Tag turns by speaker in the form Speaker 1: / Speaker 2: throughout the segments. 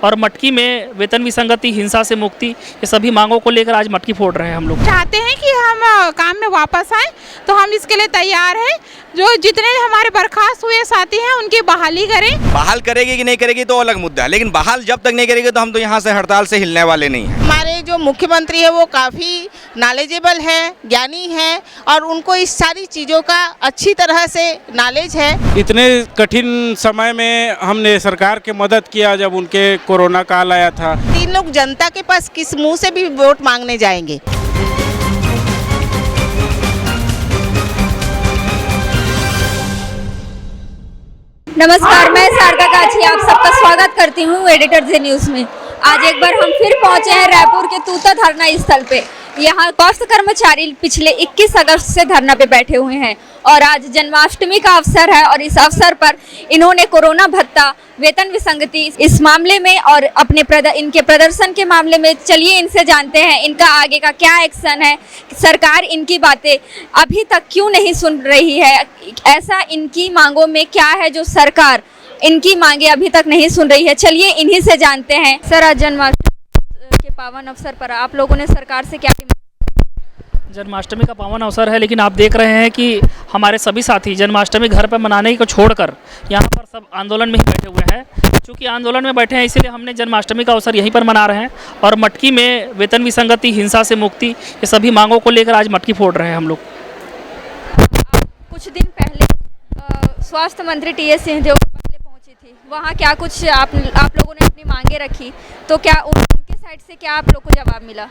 Speaker 1: और मटकी में वेतन विसंगति, हिंसा से मुक्ति, ये सभी मांगों को लेकर आज मटकी फोड़ रहे हैं हम लोग।
Speaker 2: चाहते हैं कि हम काम में वापस आए, तो हम इसके लिए तैयार हैं। जो जितने हमारे बर्खास्त हुए साथी हैं उनकी बहाली करें।
Speaker 3: बहाल करेगी कि नहीं करेगी तो अलग मुद्दा है, लेकिन बहाल जब तक नहीं करेगी तो हम तो यहाँ से हड़ताल से हिलने वाले नहीं हैं।
Speaker 4: हमारे जो मुख्यमंत्री है वो काफ़ी नॉलेजेबल है, ज्ञानी है और उनको इस सारी चीज़ों का अच्छी तरह से नॉलेज है।
Speaker 5: इतने कठिन समय में हमने सरकार की मदद किया जब उनके कोरोना काल आया था।
Speaker 4: 3 लोग जनता के पास किस मुंह से भी वोट मांगने जाएंगे।
Speaker 6: नमस्कार, मैं सारका काछी आप सबका स्वागत करती हूँ एडिटर जे न्यूज़ में। आज एक बार हम फिर पहुंचे हैं रायपुर के तूता धरना स्थल पे। यहाँ स्वास्थ्य कर्मचारी पिछले 21 अगस्त से धरना पे बैठे हुए हैं और आज जन्माष्टमी का अवसर है और इस अवसर पर इन्होंने कोरोना भत्ता, वेतन विसंगति इस मामले में और इनके प्रदर्शन के मामले में चलिए इनसे जानते हैं इनका आगे का क्या एक्शन है। सरकार इनकी बातें अभी तक क्यों नहीं सुन रही है, ऐसा इनकी मांगों में क्या है जो सरकार इनकी मांगे अभी तक नहीं सुन रही है। चलिए इन्हीं से जानते हैं। सर, आज जन्माष्टमी के पावन अवसर पर आप लोगों ने सरकार से क्या
Speaker 1: जन्माष्टमी का पावन अवसर है, लेकिन आप देख रहे हैं कि हमारे सभी साथी जन्माष्टमी घर पर मनाने को छोड़कर यहाँ पर सब आंदोलन में ही बैठे हुए हैं। चूँकि आंदोलन में बैठे हैं इसीलिए हमने जन्माष्टमी का अवसर यहीं पर मना रहे हैं और मटकी में वेतन विसंगति, हिंसा से मुक्ति, ये सभी मांगों को लेकर आज मटकी फोड़ रहे हैं हम लोग।
Speaker 6: कुछ दिन पहले स्वास्थ्य मंत्री टी.एस. सिंहदेव पहले पहुंची थी, वहाँ क्या कुछ आप लोगों ने अपनी मांगे रखी, तो क्या उनके साइड से क्या आप लोग को जवाब मिला?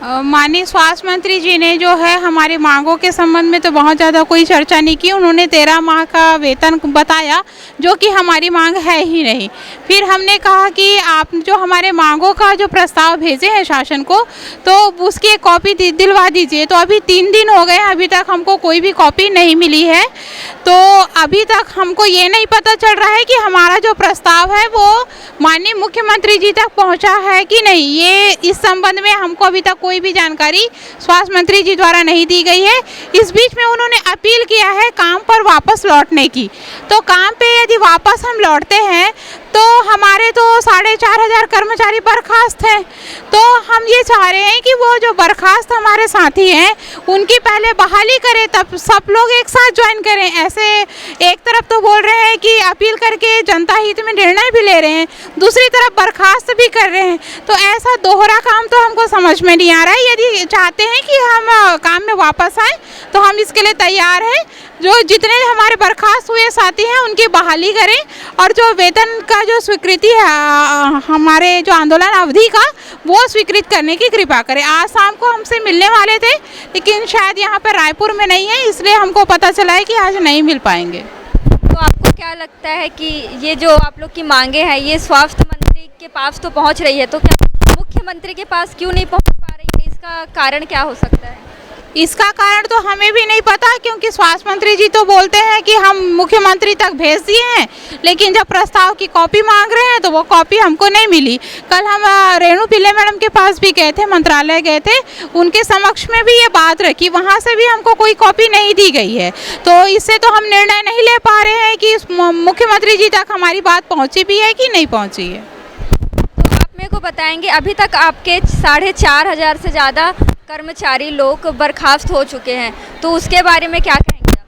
Speaker 2: माननीय स्वास्थ्य मंत्री जी ने जो है हमारी मांगों के संबंध में तो बहुत ज़्यादा कोई चर्चा नहीं की। उन्होंने 13 माह का वेतन बताया जो कि हमारी मांग है ही नहीं। फिर हमने कहा कि आप जो हमारे मांगों का जो प्रस्ताव भेजे हैं शासन को, तो उसकी एक कॉपी दिलवा दीजिए। तो अभी 3 दिन हो गए, अभी तक हमको कोई भी कॉपी नहीं मिली है। तो अभी तक हमको ये नहीं पता चल रहा है कि हमारा जो प्रस्ताव है वो माननीय मुख्यमंत्री जी तक पहुँचा है कि नहीं। ये इस संबंध में हमको अभी तक कोई भी जानकारी स्वास्थ्य मंत्री जी द्वारा नहीं दी गई है। इस बीच में उन्होंने अपील किया है काम पर वापस लौटने की। तो काम पे यदि वापस हम लौटते हैं तो हमारे तो 4,500 कर्मचारी बर्खास्त हैं। तो हम ये चाह रहे हैं कि वो जो बर्खास्त हमारे साथी हैं उनकी पहले बहाली करें, तब सब लोग एक साथ ज्वाइन करें। ऐसे एक तरफ तो बोल रहे हैं कि अपील करके जनता हित में निर्णय भी ले रहे हैं, दूसरी तरफ बर्खास्त भी कर रहे हैं। तो ऐसा दोहरा काम तो हमको समझ में नहीं आ रहा है। यदि चाहते हैं कि हम काम में वापस आए तो हम इसके लिए तैयार हैं। जो जितने हमारे बर्खास्त हुए साथी हैं उनकी बहाली करें और जो वेतन का जो स्वीकृति है हमारे जो आंदोलन अवधि का, वो स्वीकृत करने की कृपा करें। आज शाम को हमसे मिलने वाले थे, लेकिन शायद यहाँ पर रायपुर में नहीं है, इसलिए हमको पता चला है कि आज नहीं मिल पाएंगे।
Speaker 6: तो आपको क्या लगता है कि ये जो आप लोग की मांगे हैं ये स्वास्थ्य मंत्री के पास तो पहुँच रही है, तो क्या मुख्यमंत्री के पास क्यों नहीं पहुँच पा रही है? इसका कारण क्या हो सकता है?
Speaker 2: इसका कारण तो हमें भी नहीं पता, क्योंकि स्वास्थ्य मंत्री जी तो बोलते हैं कि हम मुख्यमंत्री तक भेज दिए हैं, लेकिन जब प्रस्ताव की कॉपी मांग रहे हैं तो वो कॉपी हमको नहीं मिली। कल हम रेणु पिल्ले मैडम के पास भी गए थे, मंत्रालय गए थे, उनके समक्ष में भी ये बात रखी, वहाँ से भी हमको कोई कॉपी नहीं दी गई है। तो इससे तो हम निर्णय नहीं ले पा रहे हैं कि मुख्यमंत्री जी तक हमारी बात पहुँची भी है कि नहीं पहुँची है।
Speaker 6: तो आप मेरे को बताएंगे, अभी तक आपके 4,500 से ज़्यादा कर्मचारी लोग बर्खास्त हो चुके हैं, तो उसके बारे में क्या कहेंगे आप?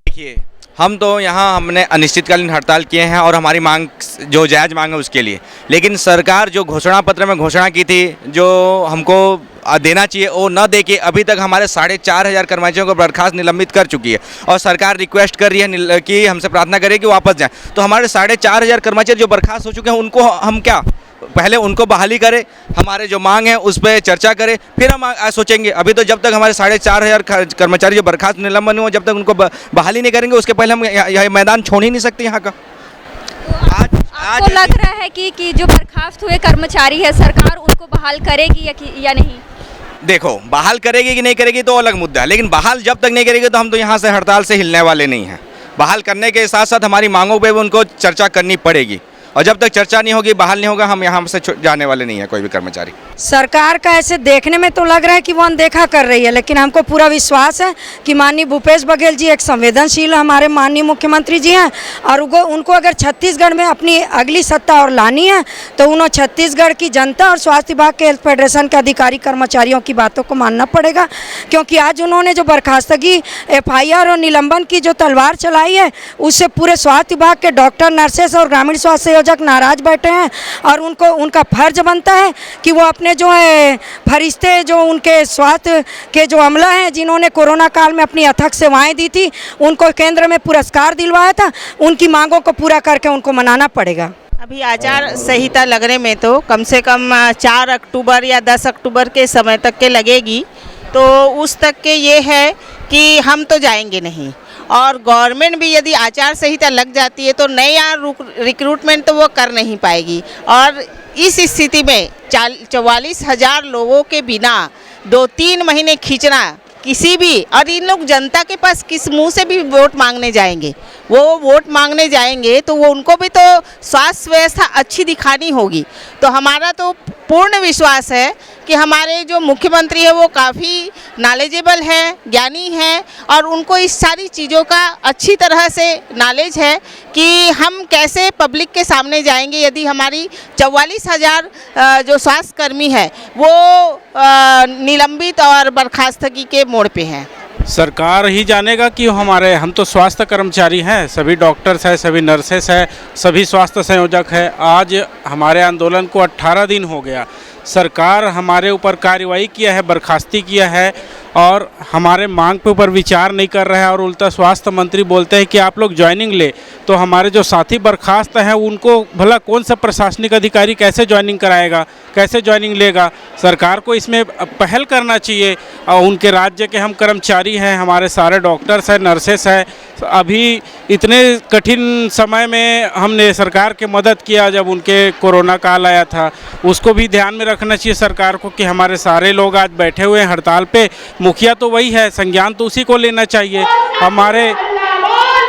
Speaker 3: देखिए, हम तो यहाँ हमने अनिश्चितकालीन हड़ताल किए हैं और हमारी मांग जो जायज़ मांग है उसके लिए, लेकिन सरकार जो घोषणा पत्र में घोषणा की थी जो हमको देना चाहिए वो न दे के अभी तक हमारे 4,500 कर्मचारियों को बर्खास्त निलंबित कर चुकी है और सरकार रिक्वेस्ट कर रही है कि हमसे प्रार्थना करे कि वापस जाएं। तो हमारे 4,500 कर्मचारी जो बर्खास्त हो चुके हैं उनको हम क्या पहले उनको बहाली करें, हमारे जो मांग है उस पर चर्चा करें, फिर हम सोचेंगे। अभी तो जब तक हमारे 4,500 कर्मचारी जो बर्खास्त निलंबन हुए जब तक उनको बहाली नहीं करेंगे उसके पहले हम यह मैदान छोड़ ही नहीं सकते यहाँ का।
Speaker 6: तो आपको लग रहा है कि जो बर्खास्त हुए कर्मचारी है सरकार उनको बहाल करेगी या नहीं?
Speaker 3: देखो, बहाल करेगी कि नहीं करेगी तो अलग मुद्दा है, लेकिन बहाल जब तक नहीं करेगी तो हम तो यहाँ से हड़ताल से हिलने वाले नहीं हैं। बहाल करने के साथ साथ हमारी मांगों पे भी उनको चर्चा करनी पड़ेगी और जब तक चर्चा नहीं होगी, बहाल नहीं होगा, हम यहाँ से जाने वाले नहीं हैं कोई भी कर्मचारी।
Speaker 7: सरकार का ऐसे देखने में तो लग रहा है कि वो अनदेखा कर रही है, लेकिन हमको पूरा विश्वास है कि माननीय भूपेश बघेल जी एक संवेदनशील हमारे माननीय मुख्यमंत्री जी हैं, और उनको अगर छत्तीसगढ़ में अपनी अगली सत्ता और लानी है तो उन्होंने छत्तीसगढ़ की जनता और स्वास्थ्य विभाग के हेल्थ फेडरेशन के अधिकारी कर्मचारियों की बातों को मानना पड़ेगा। क्योंकि आज उन्होंने जो बर्खास्तगी FIR और निलंबन की जो तलवार चलाई है, उससे पूरे स्वास्थ्य विभाग के डॉक्टर, नर्सेस और ग्रामीण स्वास्थ्य संयोजक नाराज बैठे हैं, और उनका फर्ज बनता है कि वो अपने जो है फरिश्ते, जो उनके स्वास्थ्य के जो अमला हैं, जिन्होंने कोरोना काल में अपनी अथक सेवाएं दी थी, उनको केंद्र में पुरस्कार दिलवाया था, उनकी मांगों को पूरा करके उनको मनाना पड़ेगा।
Speaker 4: अभी आचार संहिता लगने में तो कम से कम 4 अक्टूबर या 10 अक्टूबर के समय तक के लगेगी, तो उस तक के ये है कि हम तो जाएंगे नहीं। और गवर्नमेंट भी यदि आचार संहिता लग जाती है तो नया रिक्रूटमेंट तो वो कर नहीं पाएगी, और इस स्थिति में 44,000 लोगों के बिना 2-3 महीने खींचना किसी भी, और इन लोग जनता के पास किस मुंह से भी वोट मांगने जाएंगे, वो वोट मांगने जाएंगे तो वो उनको भी तो स्वास्थ्य व्यवस्था अच्छी दिखानी होगी। तो हमारा तो पूर्ण विश्वास है कि हमारे जो मुख्यमंत्री है वो काफ़ी नॉलेजेबल है, ज्ञानी है, और उनको इस सारी चीज़ों का अच्छी तरह से नॉलेज है कि हम कैसे पब्लिक के सामने जाएंगे यदि हमारी 44,000 जो स्वास्थ्य कर्मी है वो निलंबित और बर्खास्तगी के मोड़ पे हैं।
Speaker 5: सरकार ही जानेगा कि हम तो स्वास्थ्य कर्मचारी हैं, सभी डॉक्टर्स हैं, सभी नर्सेस हैं, सभी स्वास्थ्य संयोजक हैं। आज हमारे आंदोलन को 18 दिन हो गया। सरकार हमारे ऊपर कार्रवाई किया है, बर्खास्ती किया है, और हमारे मांग पे ऊपर विचार नहीं कर रहा है, और उल्टा स्वास्थ्य मंत्री बोलते हैं कि आप लोग ज्वाइनिंग ले। तो हमारे जो साथी बर्खास्त हैं उनको भला कौन सा प्रशासनिक अधिकारी कैसे ज्वाइनिंग कराएगा, कैसे ज्वाइनिंग लेगा? सरकार को इसमें पहल करना चाहिए। और उनके राज्य के हम कर्मचारी हैं, हमारे सारे डॉक्टर्स हैं, नर्सेस हैं। अभी इतने कठिन समय में हमने सरकार की मदद किया जब उनके कोरोना काल आया था, उसको भी ध्यान में रखना चाहिए सरकार को कि हमारे सारे लोग आज बैठे हुए हैं हड़ताल पे। मुखिया तो वही है, संज्ञान तो उसी को लेना चाहिए। हमारे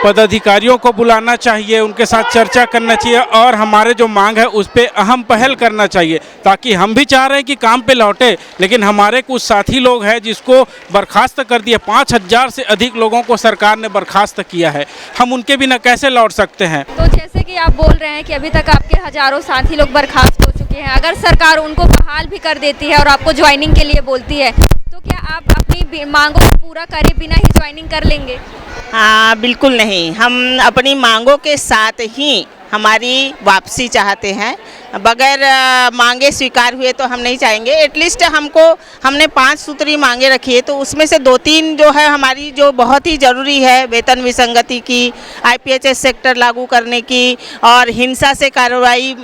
Speaker 5: पदाधिकारियों को बुलाना चाहिए, उनके साथ चर्चा करना चाहिए, और हमारे जो मांग है उस पर अहम पहल करना चाहिए, ताकि हम भी चाह रहे हैं कि काम पे लौटे, लेकिन हमारे कुछ साथी लोग हैं जिसको बर्खास्त कर दिया। 5,000 से अधिक लोगों को सरकार ने बर्खास्त किया है, हम उनके बिना कैसे लौट सकते हैं?
Speaker 6: तो जैसे कि आप बोल रहे हैं कि अभी तक आपके हजारों साथी लोग बर्खास्त हो चुके हैं, अगर सरकार उनको बहाल भी कर देती है और आपको ज्वाइनिंग के लिए बोलती है, तो क्या आप अपनी मांगों को पूरा करे बिना ही ज्वाइनिंग कर लेंगे?
Speaker 4: हाँ, बिल्कुल नहीं। हम अपनी मांगों के साथ ही हमारी वापसी चाहते हैं, बगैर मांगे स्वीकार हुए तो हम नहीं चाहेंगे। एटलीस्ट हमने 5 सूत्री मांगे रखी है, तो उसमें से 2-3 जो है हमारी जो बहुत ही ज़रूरी है, वेतन विसंगति की, IPHS सेक्टर लागू करने की, और हिंसा से कार्रवाई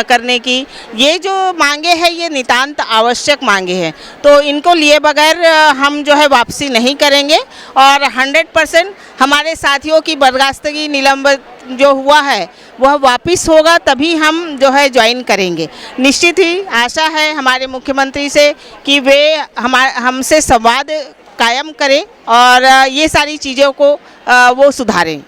Speaker 4: करने की, ये जो मांगे हैं ये नितांत आवश्यक मांगे हैं। तो इनको लिए बगैर हम जो है वापसी नहीं करेंगे, और 100% हमारे साथियों की बर्खास्तगी, निलंबित जो हुआ है वह वापस होगा, तभी हम जो है ज्वाइन करेंगे। निश्चित ही आशा है हमारे मुख्यमंत्री से कि वे हमसे संवाद कायम करें और ये सारी चीज़ों को वो सुधारें।